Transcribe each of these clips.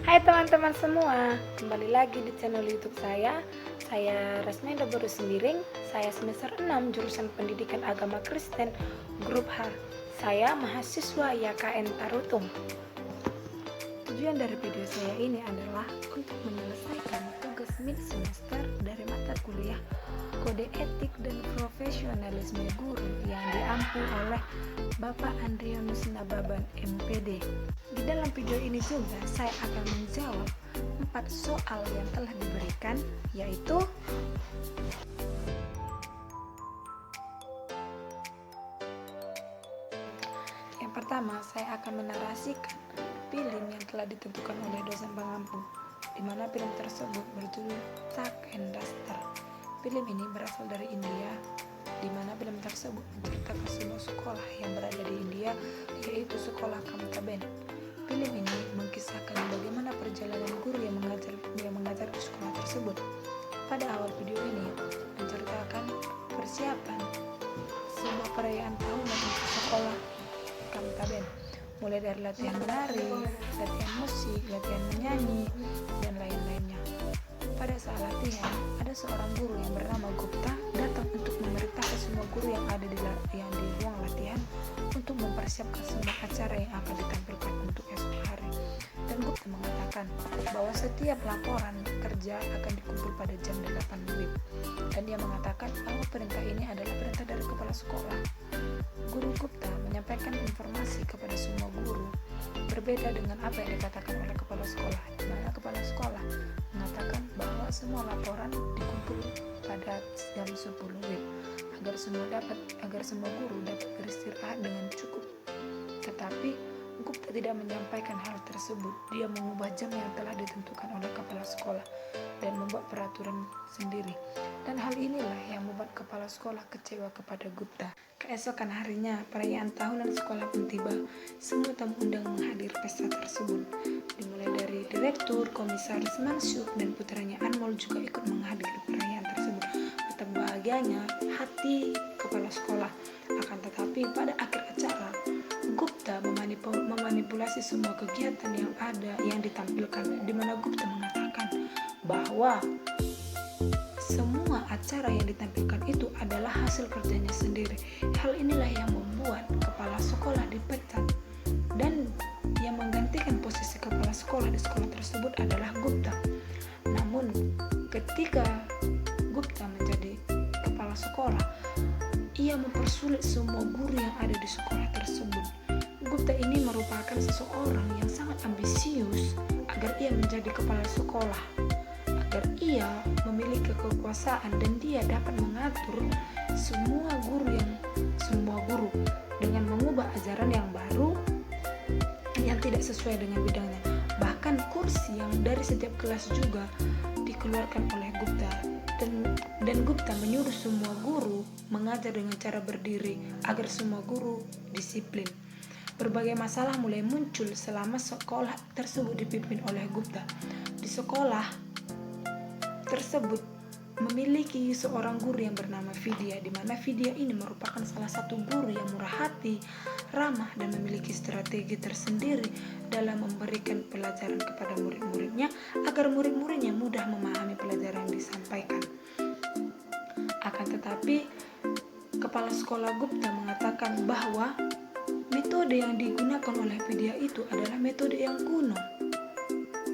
Hai teman-teman semua, kembali lagi di channel YouTube saya. Saya Resmeda Boru Sembiring, saya semester 6 jurusan Pendidikan Agama Kristen, grup H. Saya mahasiswa YKN Tarutung. Tujuan dari video saya ini adalah untuk menyelesaikan tugas mid semester dari mata kuliah Kode Etik dan Profesionalisme Guru yang diampu oleh Bapak Andrianus Nababan MPD. Di dalam video ini juga saya akan menjawab 4 soal yang telah diberikan, yaitu yang pertama, saya akan menarasikan film yang telah ditentukan oleh dosen pengampu, di mana film tersebut berjudul Tak and Duster. Film ini berasal dari India, di mana film tersebut menceritakan sebuah sekolah yang berada di India, yaitu sekolah Kamtaben. Film ini mengisahkan bagaimana perjalanan guru yang mengajar di sekolah tersebut. Pada awal video ini menceritakan persiapan sebuah perayaan tahunan untuk sekolah Kamtaben, mulai dari latihan menari, latihan musik, latihan menyanyi, dan lain-lainnya. Pada saat latihan, ada seorang guru yang bernama Gupta datang untuk memerintahkan semua guru yang ada di ruang latihan untuk mempersiapkan semua acara yang akan ditampilkan untuk esok hari. Dan Gupta mengatakan bahwa setiap laporan kerja akan dikumpul pada jam 8 WIB. Dan dia mengatakan bahwa perintah ini adalah perintah dari kepala sekolah. Guru Gupta menyampaikan informasi kepada semua guru berbeda dengan apa yang dikatakan oleh kepala sekolah, di mana kepala sekolah mengatakan bahwa semua laporan dikumpul pada jam 10 WIB agar semua guru dapat beristirahat dengan cukup. Tetapi Gupta tidak menyampaikan hal tersebut. Dia mengubah jam yang telah ditentukan oleh kepala sekolah dan membuat peraturan sendiri. Dan hal inilah yang membuat kepala sekolah kecewa kepada Gupta. Keesokan harinya, perayaan tahunan sekolah pun tiba. Semua tamu undang menghadiri pesta tersebut. Dimulai dari direktur, komisaris Mansuk, dan putranya Anmol juga ikut menghadiri perayaan tersebut. Betapa bahagianya hati kepala sekolah. Akan tetapi pada akhir acara, Gupta memanipulasi semua kegiatan yang ada yang ditampilkan, di mana Gupta mengatakan bahwa semua acara yang ditampilkan itu adalah hasil kerjanya sendiri. Hal inilah yang membuat kepala sekolah dipecat, dan yang menggantikan posisi kepala sekolah di sekolah tersebut adalah Gupta. Namun ketika Gupta menjadi kepala sekolah, ia mempersulit semua guru yang ada di sekolah tersebut. Gupta ini merupakan seseorang yang sangat ambisius agar ia menjadi kepala sekolah, agar ia memiliki kekuasaan dan dia dapat mengatur semua guru dengan mengubah ajaran yang baru yang tidak sesuai dengan bidangnya. Bahkan kursi yang dari setiap kelas juga dikeluarkan oleh Gupta, dan Gupta menyuruh semua guru mengajar dengan cara berdiri agar semua guru disiplin. Berbagai masalah mulai muncul selama sekolah tersebut dipimpin oleh Gupta. Di sekolah tersebut memiliki seorang guru yang bernama Vidya, di mana Vidya ini merupakan salah satu guru yang murah hati, ramah, dan memiliki strategi tersendiri dalam memberikan pelajaran kepada murid-muridnya agar murid-muridnya mudah memahami pelajaran yang disampaikan. Akan tetapi kepala sekolah Gupta mengatakan bahwa metode yang digunakan oleh Vidya itu adalah metode yang kuno.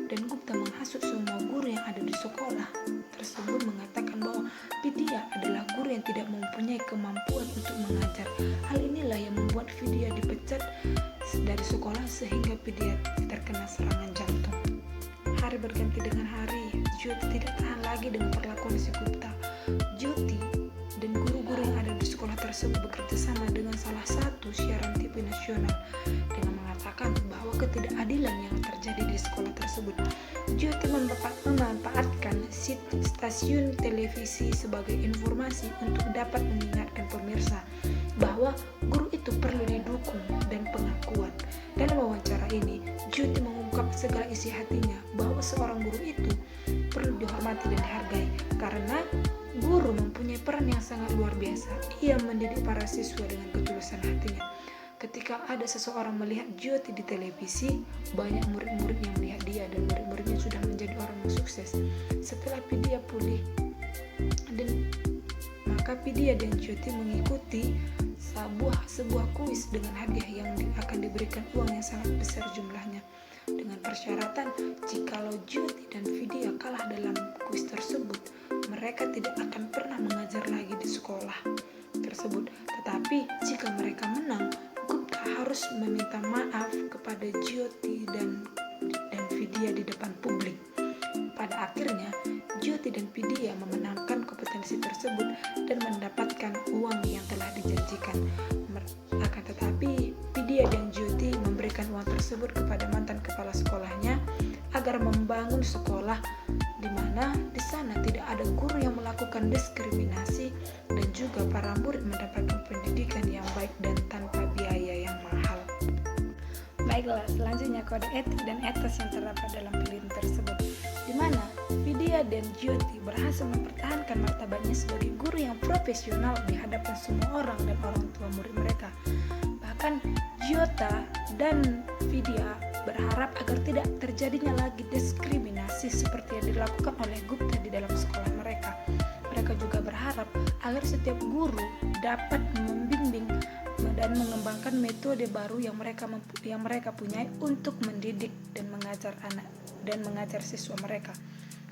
Dan Gupta menghasut semua guru yang ada di sekolah tersebut, mengatakan bahwa Vidya adalah guru yang tidak mempunyai kemampuan untuk mengajar. Hal inilah yang membuat Vidya dipecat dari sekolah sehingga Vidya terkena serangan jantung. Hari berganti dengan hari, Jyoti tidak tahan lagi dengan perlakuan si Gupta. Jyoti dan guru-guru yang ada di sekolah tersebut bekerja sama dengan salah satu siaran TV nasional dengan mengatakan bahwa ketidakadilan yang terjadi di sekolah tersebut. Jyoti memanfaatkan stasiun televisi sebagai informasi untuk dapat mengingatkan pemirsa bahwa guru itu perlu didukung dan pengakuan. Dalam wawancara ini, Jyoti mengungkap segala isi hatinya bahwa seorang guru itu perlu dihormati dan dihargai karena guru mempunyai peran yang sangat luar biasa. Ia mendidik para siswa dengan ketulusan hatinya. Ketika ada seseorang melihat Jyoti di televisi, banyak murid-murid yang melihat dia dan murid Vidya dan Jyoti mengikuti sebuah kuis dengan hadiah yang akan diberikan uang yang sangat besar jumlahnya, dengan persyaratan jikalau Jyoti dan Vidya kalah dalam kuis tersebut, mereka tidak akan pernah mengajar lagi di sekolah tersebut. Tetapi jika mereka menang, Gupta harus meminta maaf kepada Jyoti dan Vidya di depan publik. Pada akhirnya, Jyoti dan Vidya memenangkan kompetensi tersebut dan mendapatkan uang yang telah dijanjikan. Akan tetapi, Vidya dan Jyoti memberikan uang tersebut kepada mantan kepala sekolahnya agar membangun sekolah di mana di sana tidak ada guru yang melakukan diskriminasi dan juga para murid mendapatkan pendidikan yang baik dan tanpa biaya yang mahal. Baiklah, selanjutnya kode etik dan etos yang terdapat dalam film tersebut, di mana Vidya dan Jyoti berhasil mempertahankan martabatnya sebagai guru yang profesional di hadapan semua orang dan orang tua murid mereka. Bahkan Jyota dan Vidya berharap agar tidak terjadinya lagi diskriminasi seperti yang dilakukan oleh Gupta di dalam sekolah mereka. Mereka juga berharap agar setiap guru dapat membimbing dan mengembangkan metode baru yang mereka punyai untuk mendidik dan mengajar siswa mereka.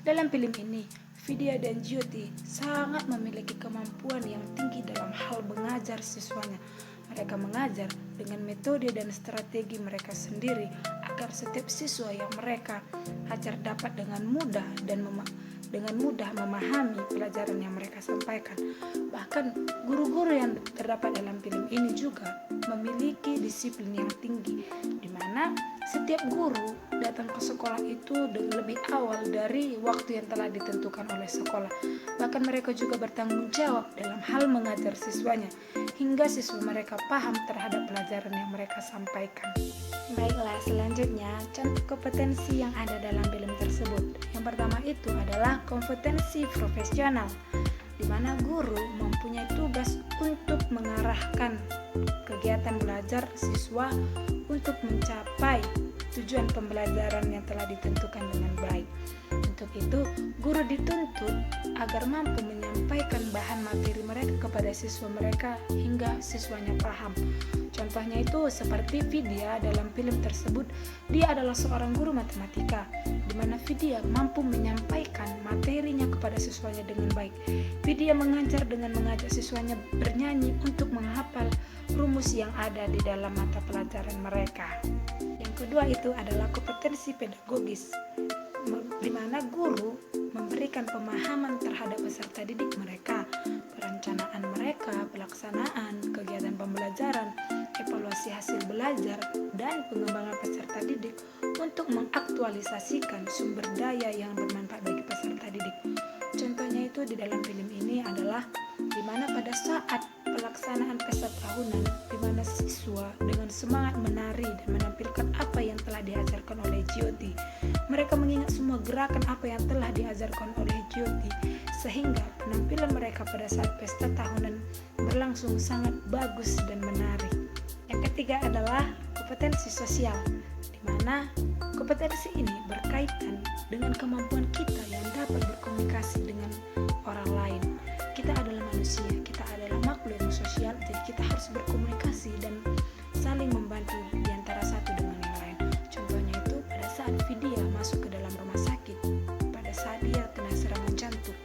Dalam film ini, Vidya dan Jyoti sangat memiliki kemampuan yang tinggi dalam hal mengajar siswanya. Mereka mengajar dengan metode dan strategi mereka sendiri agar setiap siswa yang mereka ajar dapat dengan mudah memahami pelajaran yang mereka sampaikan. Bahkan guru-guru yang terdapat dalam film ini juga memiliki disiplin yang tinggi, di mana setiap guru datang ke sekolah itu lebih awal dari waktu yang telah ditentukan oleh sekolah. Bahkan mereka juga bertanggung jawab dalam hal mengajar siswanya hingga siswa mereka paham terhadap pelajaran yang mereka sampaikan. Baiklah, selanjutnya contoh kompetensi yang ada dalam film tersebut. Yang pertama itu adalah kompetensi profesional, di mana guru mempunyai tugas untuk mengarahkan kegiatan belajar siswa untuk mencapai tujuan pembelajaran yang telah ditentukan dengan baik. Untuk itu, guru dituntut agar mampu menyampaikan bahan materi mereka kepada siswa mereka hingga siswanya paham. Contohnya itu seperti Vidya dalam film tersebut, dia adalah seorang guru matematika, di mana Vidya mampu menyampaikan materinya kepada siswanya dengan baik. Vidya mengajar dengan mengajak siswanya bernyanyi untuk menghafal rumus yang ada di dalam mata pelajaran mereka. Yang kedua itu adalah kompetensi pedagogis, di mana guru memberikan pemahaman terhadap peserta didik mereka, perencanaan mereka, pelaksanaan kegiatan pembelajaran, evaluasi hasil belajar, dan pengembangan peserta didik untuk mengaktualisasikan sumber daya yang bermanfaat bagi peserta didik. Contohnya itu di dalam film ini adalah di mana pada saat pelaksanaan pesta tahunan, di mana siswa dengan semangat menari dan menampilkan apa yang telah diajarkan oleh Jyoti. Mereka mengingat semua gerakan apa yang telah diajarkan oleh Jyoti, sehingga penampilan mereka pada saat pesta tahunan berlangsung sangat bagus dan menarik. Yang ketiga adalah kompetensi sosial, di mana kompetensi ini berkaitan dengan kemampuan kita yang dapat berkomunikasi dengan orang lain. Kita adalah manusia, kita adalah makhluk yang sosial, jadi kita harus berkomunikasi dan saling membantu di antara satu dengan yang lain. Contohnya itu pada saat Vidya masuk ke dalam rumah sakit, pada saat dia kena serangan jantung,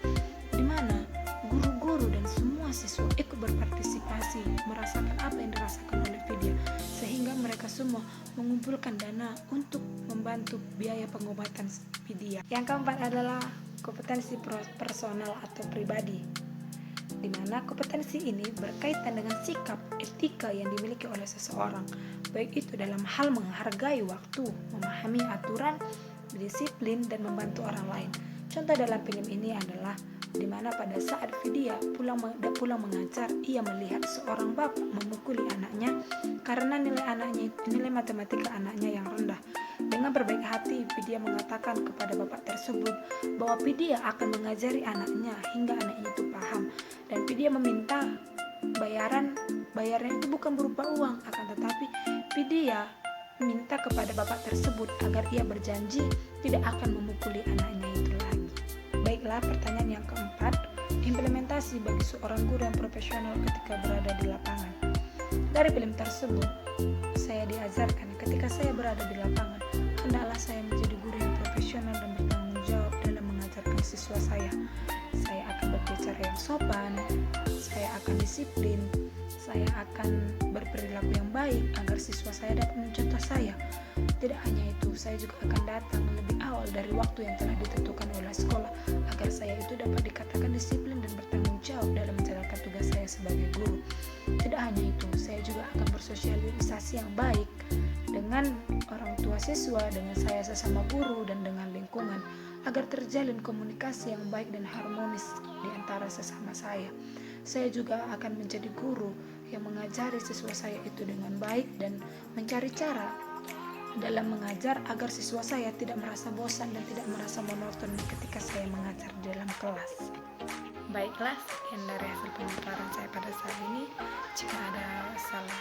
di mana guru-guru dan semua siswa ikut berpartisipasi merasakan apa yang dirasakan oleh Vidya, sehingga mereka semua mengumpulkan dana untuk membantu biaya pengobatan Vidya. Yang keempat adalah kompetensi personal atau pribadi, di mana kompetensi ini berkaitan dengan sikap etika yang dimiliki oleh seseorang, baik itu dalam hal menghargai waktu, memahami aturan, disiplin, dan membantu orang lain. Contoh dalam film ini adalah di mana pada saat Vidya pulang mengajar, ia melihat seorang bapak memukuli anaknya karena nilai matematika anaknya yang rendah. Dengan berbaik hati, Vidya mengatakan kepada bapak tersebut bahwa Vidya akan mengajari anaknya hingga anaknya itu paham, dan Vidya meminta bayaran itu bukan berupa uang, akan tetapi Vidya minta kepada bapak tersebut agar ia berjanji tidak akan memukuli anaknya itu lagi. Baiklah, pertanyaan yang keempat, implementasi bagi seorang guru yang profesional ketika berada di lapangan. Dari film tersebut, saya diajarkan ketika saya berada di lapangan, hendaklah saya menjadi guru yang profesional dan bertanggung jawab dalam mengajarkan siswa saya. Saya akan berbicara yang sopan, saya akan disiplin, saya akan berperilaku yang baik agar siswa saya dapat mencontoh saya. Tidak hanya itu, saya juga akan datang lebih awal dari waktu yang telah ditentukan oleh sekolah agar saya itu dapat dikatakan disiplin dan bertanggung jawab dalam menjalankan tugas saya sebagai guru. Tidak hanya itu, saya juga akan bersosialisasi yang baik dengan orang tua siswa, dengan saya sesama guru, dan dengan lingkungan agar terjalin komunikasi yang baik dan harmonis di antara sesama saya. Saya juga akan menjadi guru yang mengajari siswa saya itu dengan baik dan mencari cara dalam mengajar agar siswa saya tidak merasa bosan dan tidak merasa monoton ketika saya mengajar di dalam kelas. Baiklah, sekian dari hasil pemaparan saya pada saat ini. Jika ada salah